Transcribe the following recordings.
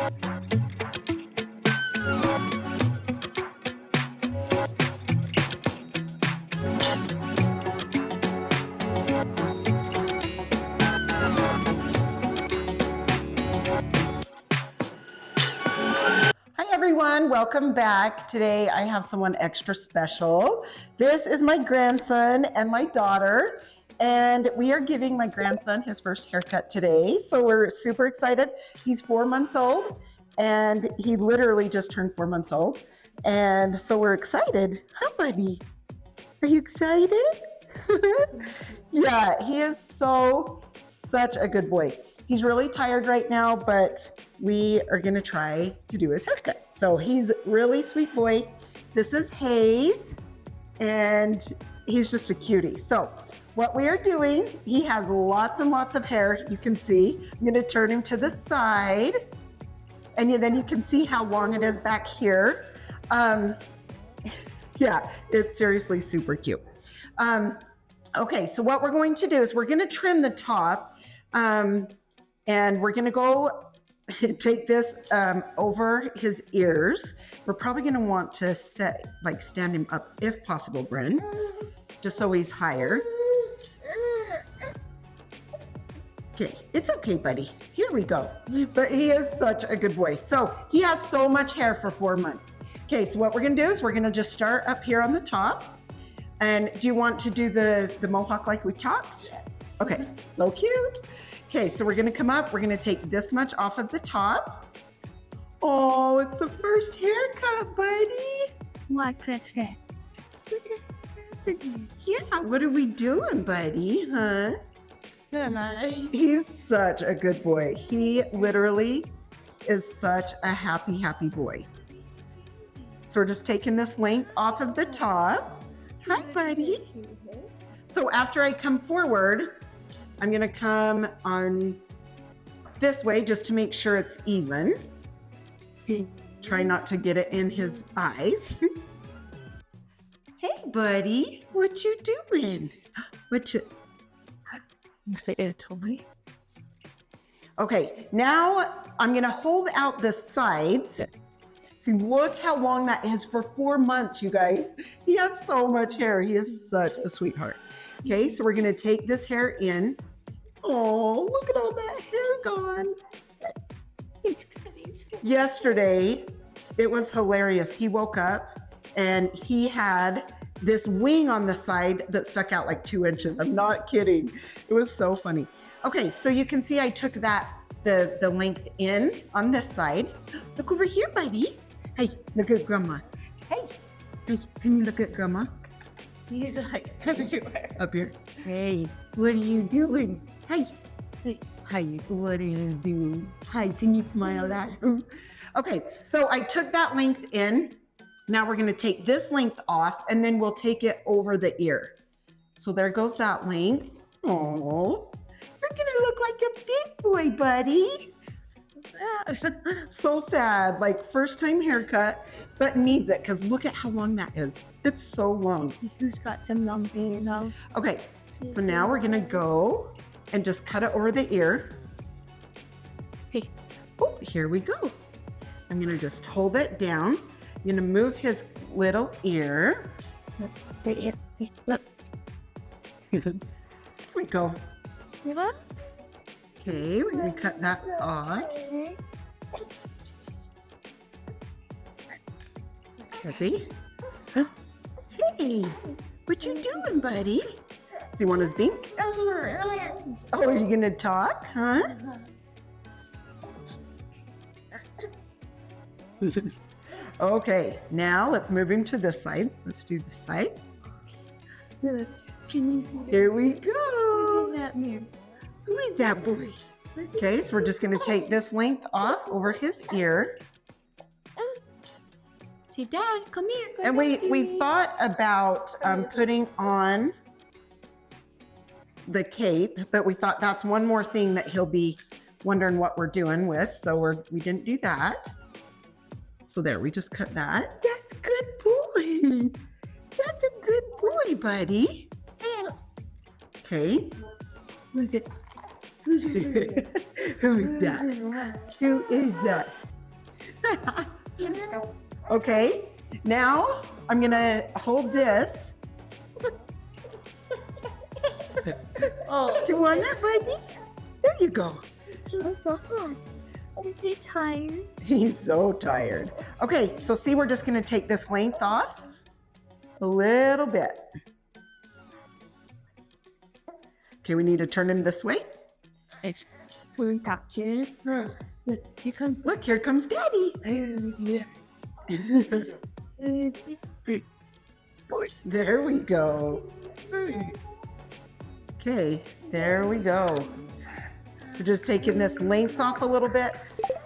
Everyone, welcome back. Today I have someone extra special. This is my grandson and my daughter, and we are giving my grandson his first haircut today. So we're super excited. He's 4 months old, and he literally just turned 4 months old. And so we're excited. Huh, buddy? Are you excited? Yeah, he is such a good boy. He's really tired right now, but we are gonna try to do his haircut. So he's a really sweet boy. This is Hayes, and he's just a cutie. So what we are doing, he has lots and lots of hair, you can see. I'm gonna turn him to the side, and then you can see how long it is back here. Yeah, it's seriously super cute. Okay, so what we're going to do is we're gonna trim the top, and we're gonna go take this over his ears. We're probably gonna want to stand him up if possible, Bryn, just so he's higher. Okay, it's okay, buddy. Here we go. But he is such a good boy. So he has so much hair for 4 months. Okay, so what we're gonna do is we're gonna just start up here on the top. And do you want to do the mohawk like we talked? Yes. Okay, so cute. Okay, so we're gonna come up, we're gonna take this much off of the top. Oh, it's the first haircut, buddy. What first hair? Yeah, what are we doing, buddy, huh? He's such a good boy. He literally is such a happy boy. So we're just taking this length off of the top. Hi, buddy. So after I come forward, I'm gonna come on this way just to make sure it's even. Try not to get it in his eyes. Hey, buddy, what you doing? Okay, now I'm gonna hold out the sides. See, look how long that is for 4 months, you guys. He has so much hair. He is such a sweetheart. Okay, so we're gonna take this hair in. Oh, look at all that hair gone. Yesterday, it was hilarious. He woke up and he had this wing on the side that stuck out like 2 inches. I'm not kidding. It was so funny. Okay, so you can see I took the length in on this side. Look over here, buddy. Hey, look at grandma. Hey, can you look at grandma? He's like everywhere. Up here. Hey, what are you doing? Hey. Hi, what are you doing? Hi, can you smile at her? Okay, so I took that length in. Now we're gonna take this length off and then we'll take it over the ear. So there goes that length. Oh, you're gonna look like a big boy, buddy. So sad, like first time haircut, but needs it because look at how long that is. It's so long. Who's got some long hair, you know? Okay, so now we're gonna go and just cut it over the ear. Hey, oh, here we go. I'm gonna just hold it down. I'm gonna move his little ear. Right here. Look. Here we go. Look. Okay, we're gonna cut that off. Kathy? Huh? Hey, what you doing, buddy? Do you want his beak? Oh, are you gonna talk, huh? Okay, now let's move him to this side. Let's do this side. Here we go. Who is that boy? Okay, so we're just gonna take this length off over his ear. See, Dad, come here. And we thought about putting on the cape, but we thought that's one more thing that he'll be wondering what we're doing with, so we didn't do that. So there, we just cut that. That's a good boy. That's a good boy, buddy. Okay. Who is that? Who is that? Okay, now I'm gonna hold this. Oh, Do you want that, baby? There you go. so hard. I'm too tired. He's so tired. Okay, so see, we're just gonna take this length off a little bit. Okay, we need to turn him this way. We're touching. Look, here comes Daddy. There we go. Okay, there we go. We're just taking this length off a little bit.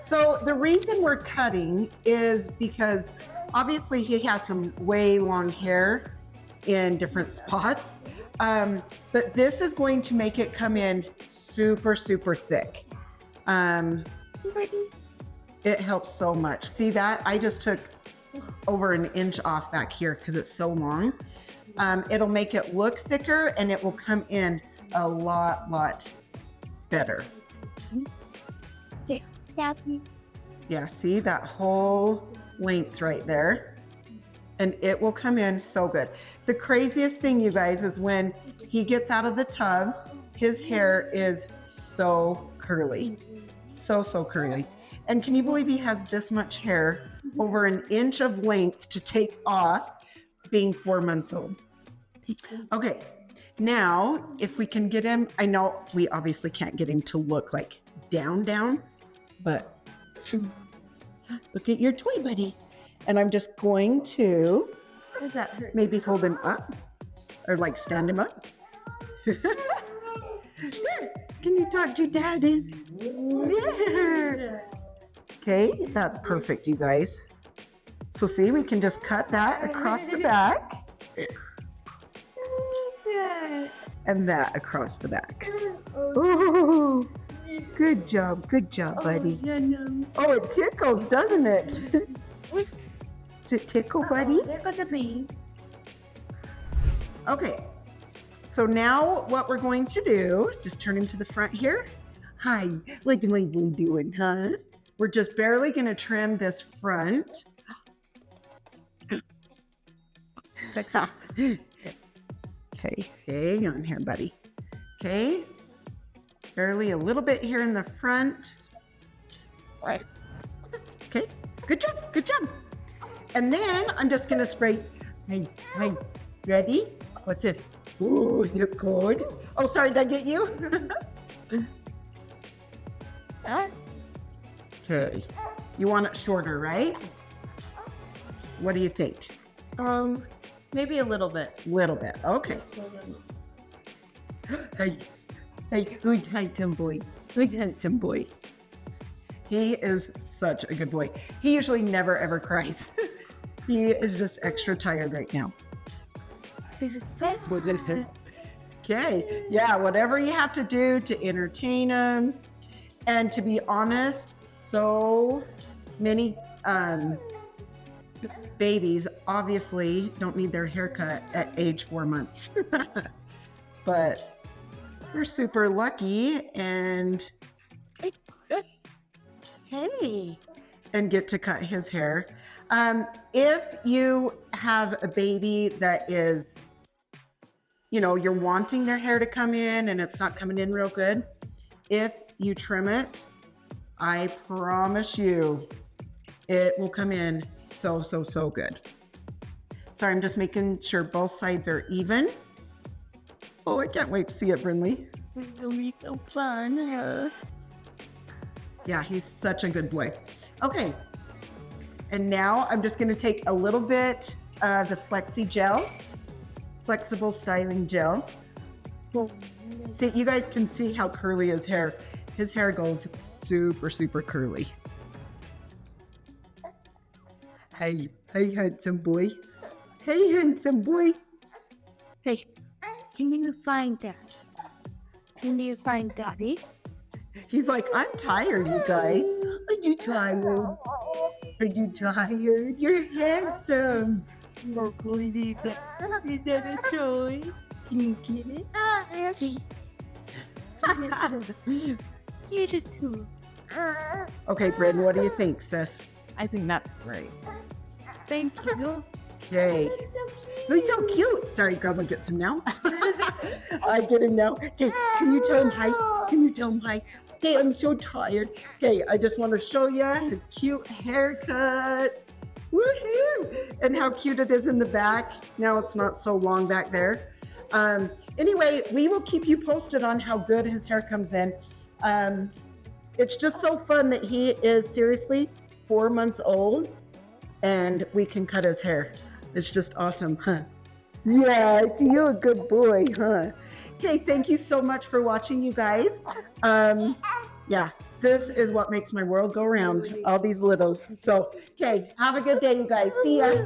So the reason we're cutting is because obviously he has some way long hair in different spots. But this is going to make it come in super, super thick. It helps so much. See that? I just took over an inch off back here because it's so long. It'll make it look thicker and it will come in a lot better. Yeah, see that whole length right there? And it will come in so good. The craziest thing, you guys, is when he gets out of the tub, his hair is so curly. So curly. And can you believe he has this much hair, over an inch of length to take off, being 4 months old? Okay, now if we can get him, I know we obviously can't get him to look like down, but look at your toy buddy. And I'm just going to maybe hold him up or like stand him up. Can you talk to Daddy? Yeah. Okay, that's perfect, you guys. So see, we can just cut that across the back. And that across the back. Oh, good job, buddy. Oh, it tickles, doesn't it? Does it tickle, buddy? Okay, so now what we're going to do, just turn him to the front here. Hi, what are we doing, huh? We're just barely gonna trim this front. Okay, hang on here, buddy. Okay, barely a little bit here in the front. Right. Okay, good job. And then I'm just gonna spray. Hey, ready? What's this? Ooh, you're good. Oh, sorry, did I get you? Okay, you want it shorter, right? What do you think? Maybe a little bit. Little bit, okay. Hey, good handsome boy. He is such a good boy. He usually never ever cries. He is just extra tired right now. Okay, yeah, whatever you have to do to entertain him. And to be honest, so many babies obviously don't need their haircut at age 4 months. But we're super lucky and and get to cut his hair. If you have a baby that is, you're wanting their hair to come in and it's not coming in real good, if you trim it, I promise you it will come in so good. Sorry, I'm just making sure both sides are even. Oh, I can't wait to see it, Brinley. It'll be so fun. Yeah, he's such a good boy. Okay, and now I'm just gonna take a little bit of the Flexi Gel, Flexible Styling Gel. See, you guys can see how curly his hair goes super curly. Hey, handsome boy. Hey, handsome boy. Hey, can you find that? Can you find Daddy? He's like, I'm tired, you guys. Are you tired? Are you tired? You're handsome. No, please. Is that a toy? Can you get it? Get it too. Okay, Bryn, what do you think, sis? I think that's great. Thank you. Okay. He's so cute. Sorry, Grandma gets him now. I get him now. Okay, can you tell him hi? Can you tell him hi? Okay, I'm so tired. Okay, I just want to show you his cute haircut. Woohoo! And how cute it is in the back. Now it's not so long back there. Anyway, we will keep you posted on how good his hair comes in. It's just so fun that he is seriously 4 months old and we can cut his hair. It's just awesome, huh? Yeah, I see you a good boy, huh? Okay, thank you so much for watching, you guys. Yeah, this is what makes my world go round, all these littles. So, okay, have a good day, you guys. See ya.